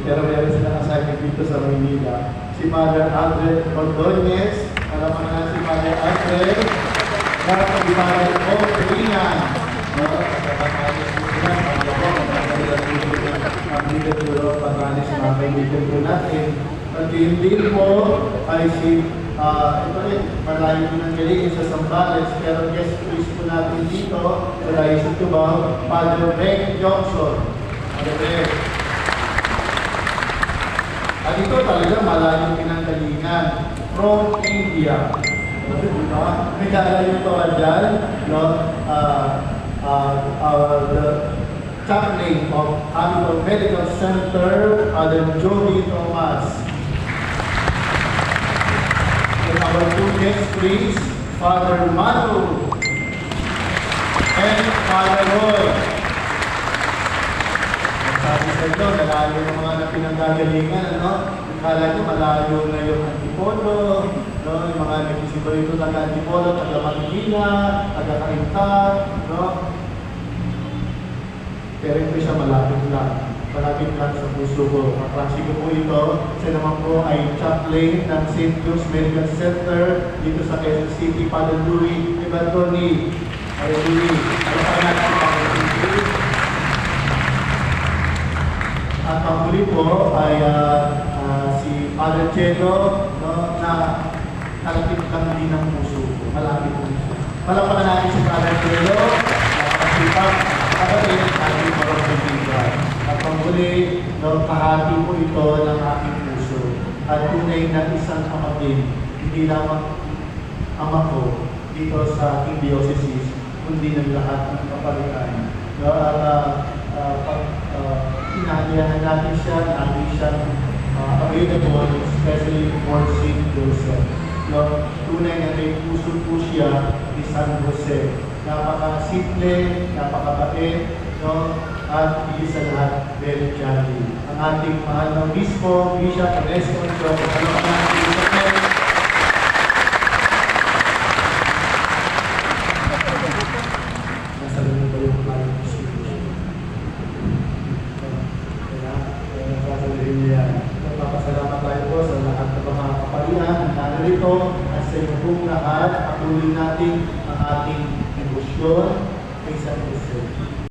pero meron silang assignment dito sa Maynila. Si Mother Aldred Ordonez, alam mo na si Mother Aldred, Ibaran o Pilihan. Ang dito po, pag-alis sa mga kaibigan po natin. At yung din po ay si, ito rin, malayo po ng galing sa Sambales, pero guest priest po natin dito, malayo sa Tubao, Father Beck Johnson. Father Beck. At ito talaga malayo pinanggalingan from India. May lalayo pa dyan, no? The chaplain of Hamilton Medical Center, Father Joey Thomas. And our two guest priests, Father Manu and Father Roy. Sabi sa ito, nalayo ng mga pinanggagalingan, ano? Kala nyo malayo na yung Antipolo, no? Yung mga nagsisimba rito taga Antipolo, taga Manila, taga Cainta, no? Pero ito siya malapit lang sa puso ko. Kaklase ko po ito. Siya naman po ay chaplain ng St. Luke's Medical Center dito sa Quezon City, Padre Louis Evantoni. Padre Louis, ano pa natin Padre Louis? At ang huli po ay si Padre Chelo, no, na kalapit lang din ng puso ko. Malapit po siya. Palapakan natin si Padre Chelo, napakasipag, kapatid, ating marapagbigan. At ang huli, no, kahati po ito ng aking puso. At tunay na isang ama din, hindi lamang ama ko dito sa aking diocese, kundi ng lahat ng kapalitan. No, at inaaliyahan natin siya, natin siya available, especially for St. Joseph. No, tunay na may puso po siya ni San Jose. Napaka-simple, napakabait, no, at higit sa lahat, very jolly. Ang ating mahal ng Bispo, Bishop Ernesto Antonio, ano ang ating Bishop? Nasa rin ba yung mahal ng Bispo? Magpapasalamat tayo po sa lahat ng mga kapalian na narito at sa inyo pong lahat, patuloy natin ang ating devotion kay San Jose.